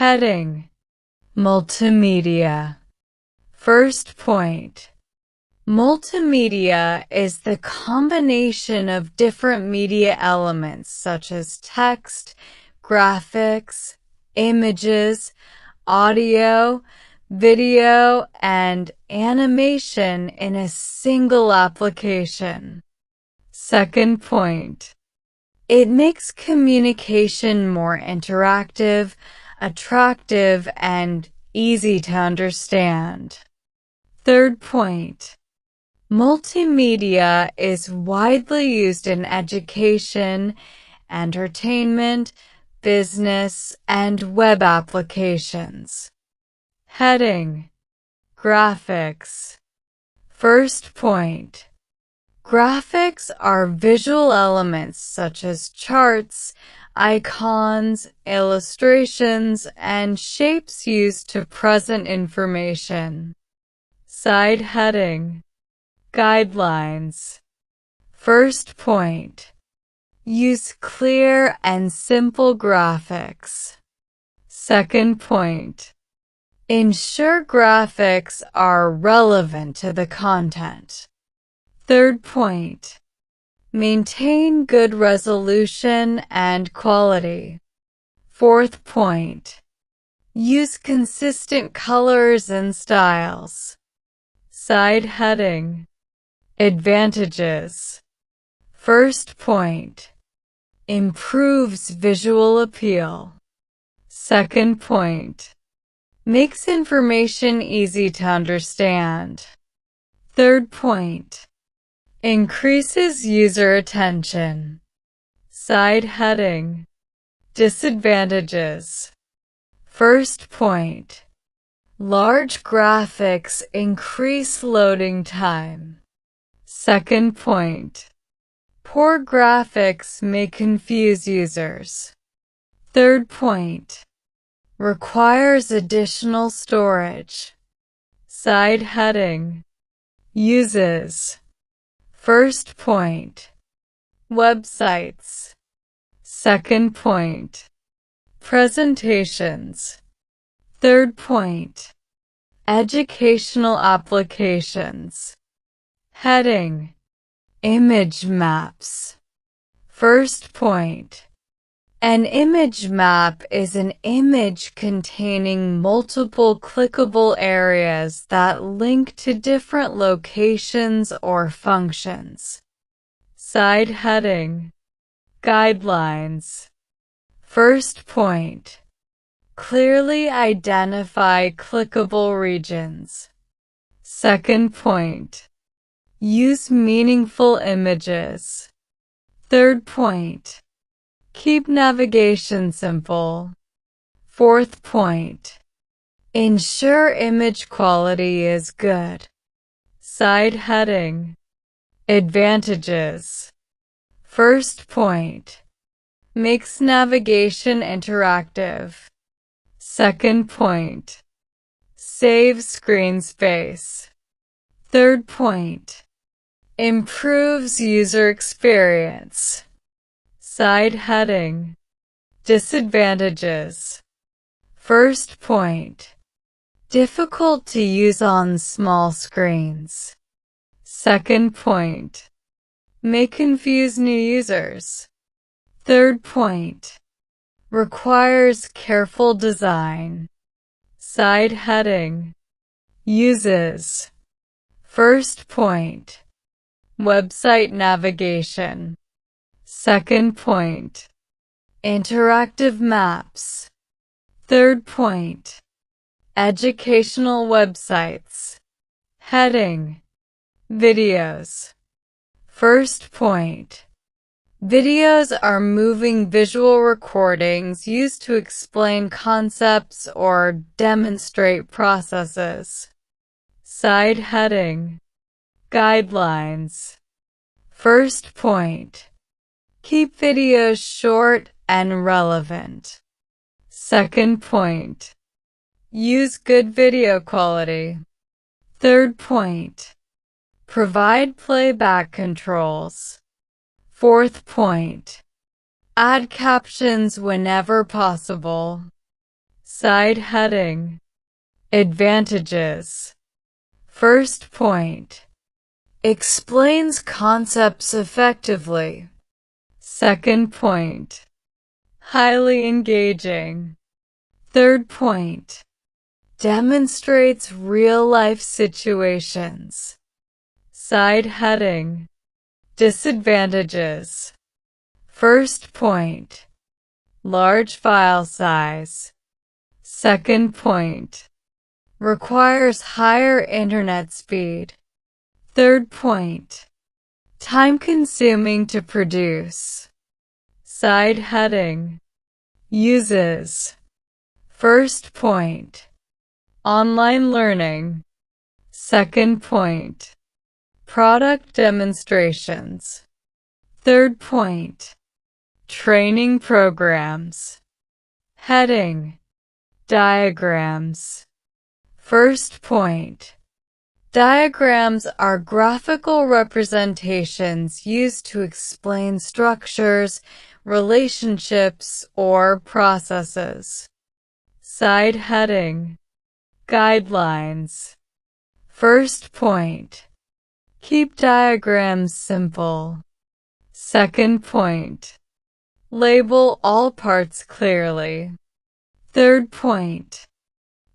Heading: Multimedia. First point. Multimedia is the combination of different media elements such as text, graphics, images, audio, video, and animation in a single application. Second point. It makes communication more interactive, attractive, and easy to understand. Third point. Multimedia is widely used in education, entertainment, business, and web applications. Heading: Graphics. First point. Graphics are visual elements such as charts, icons, illustrations, and shapes used to present information. Side heading: Guidelines. First point. Use clear and simple graphics. Second point. Ensure graphics are relevant to the content. Third point. Maintain good resolution and quality. Fourth point. Use consistent colors and styles. Side heading: Advantages. First point. Improves visual appeal. Second point. Makes information easy to understand. Third point. Increases user attention. Side heading: Disadvantages. First point. Large graphics increase loading time. Second point. Poor graphics may confuse users. Third point. Requires additional storage. Side heading: Uses. First point. Websites. Second point. Presentations. Third point. Educational applications. Heading: Image maps. First point. An image map is an image containing multiple clickable areas that link to different locations or functions. Side heading: Guidelines. First point. Clearly identify clickable regions. Second point. Use meaningful images. Third point. Keep navigation simple. Fourth point. Ensure image quality is good. Side heading: Advantages. First point. Makes navigation interactive. Second point. Saves screen space. Third point. Improves user experience. Side heading: Disadvantages. First point. Difficult to use on small screens. Second point. May confuse new users. Third point. Requires careful design. Side heading: Uses. First point. Website navigation. Second point. Interactive maps. Third point. Educational websites. Heading: Videos. First point. Videos are moving visual recordings used to explain concepts or demonstrate processes. Side heading: Guidelines. First point. Keep videos short and relevant. Second point. Use good video quality. Third point. Provide playback controls. Fourth point. Add captions whenever possible. Side heading. Advantages. First point. Explains concepts effectively. Second point. Highly engaging. Third point. Demonstrates real-life situations. Side heading. Disadvantages. First point. Large file size. Second point. Requires higher internet speed. Third point. Time-consuming to produce. Side heading. Uses. First point. Online learning. Second point. Product demonstrations. Third point. Training programs. Heading. Diagrams. First point. Diagrams are graphical representations used to explain structures, relationships, or processes. Side heading. Guidelines. First point. Keep diagrams simple. Second point. Label all parts clearly. Third point.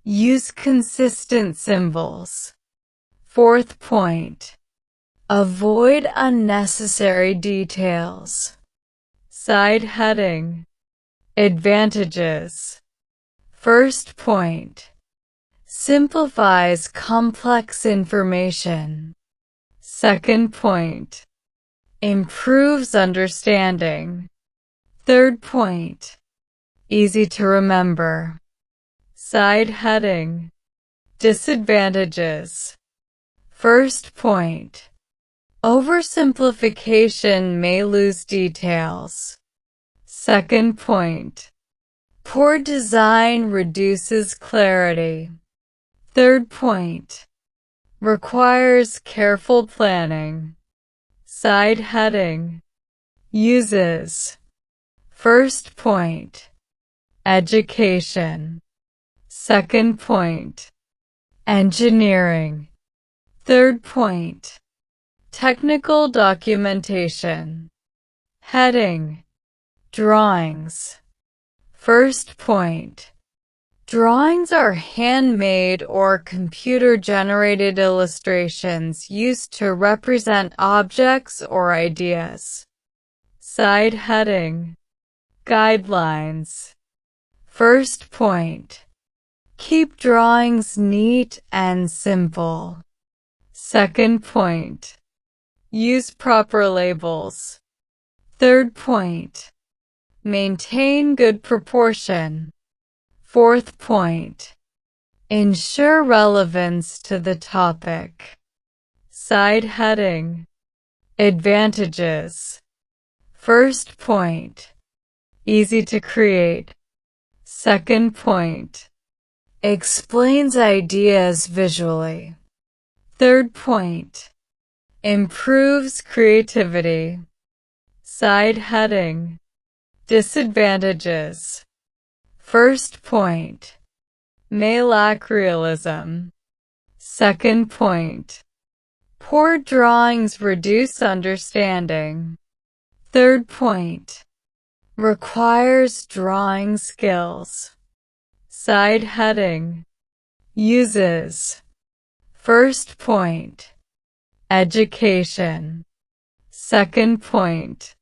Use consistent symbols. Fourth point. Avoid unnecessary details. Side heading. Advantages. First point. Simplifies complex information. Second point. Improves understanding. Third point. Easy to remember. Side heading. Disadvantages. First point. Oversimplification may lose details. Second point. Poor design reduces clarity. Third point. Requires careful planning. Side heading. Uses. First point. Education. Second point. Engineering. Third point. Technical documentation. Heading. Drawings. First point. Drawings are handmade or computer-generated illustrations used to represent objects or ideas. Side heading. Guidelines. First point. Keep drawings neat and simple. Second point. Use proper labels. Third point. Maintain good proportion. Fourth point. Ensure relevance to the topic. Side heading. Advantages. First point. Easy to create. Second point. Explains ideas visually. Third point. Improves creativity. Side heading. Disadvantages. First point. May lack realism. Second point. Poor drawings reduce understanding. Third point. Requires drawing skills. Side heading. Uses. First point. Education. Second point.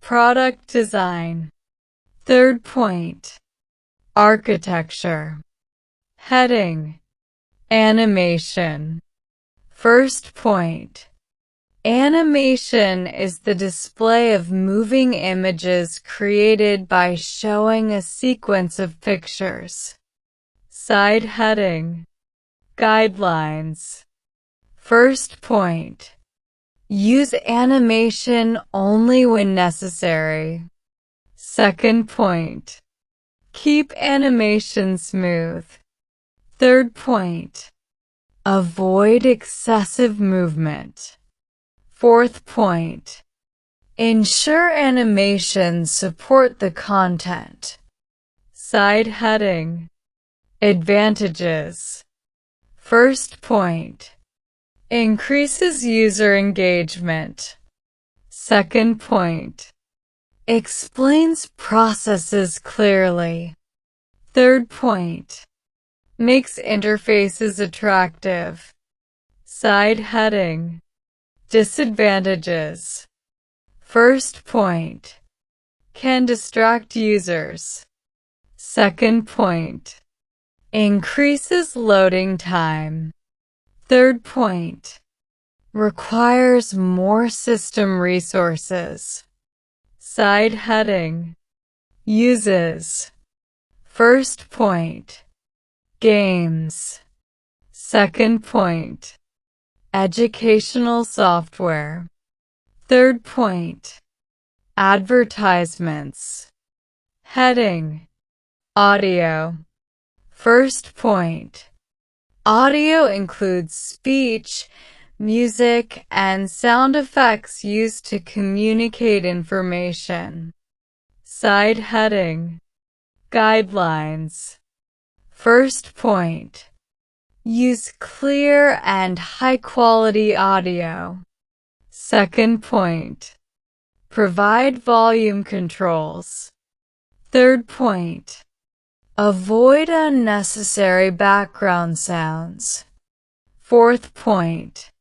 Product design. Third point. Architecture. Heading. Animation. First point. Animation is the display of moving images created by showing a sequence of pictures. Side heading. Guidelines. First point. Use animation only when necessary. Second point. Keep animation smooth. Third point. Avoid excessive movement. Fourth point. Ensure animations support the content. Side heading. Advantages. First point. Increases user engagement. Second point. Explains processes clearly. Third point. Makes interfaces attractive. Side heading. Disadvantages. First point. Can distract users. Second point. Increases loading time. Third point. Requires more system resources. Side heading. Uses. First point. Games. Second point. Educational software. Third point. Advertisements. Heading. Audio. First point. Audio includes speech, music, and sound effects used to communicate information. Side heading. Guidelines. First point. Use clear and high-quality audio. Second point. Provide volume controls. Third point. Avoid unnecessary background sounds. Fourth point.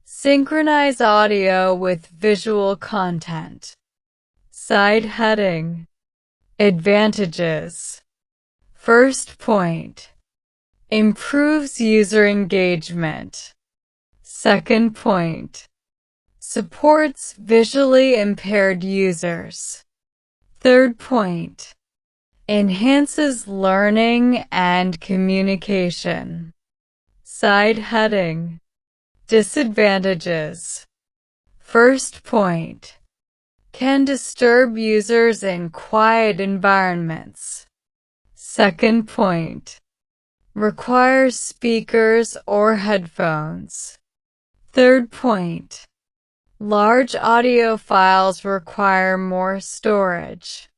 Synchronize audio with visual content. Side heading. Advantages. First point. Improves user engagement. Second point. Supports visually impaired users. Third point. Enhances learning and communication. Side heading. Disadvantages. First point. Can disturb users in quiet environments. Second point. Requires speakers or headphones. Third point. Large audio files require more storage.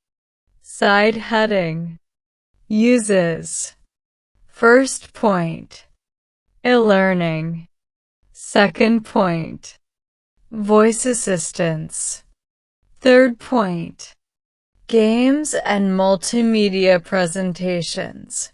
Side heading. Uses. First point. E-learning. Second point. Voice assistants. Third point. Games and multimedia presentations.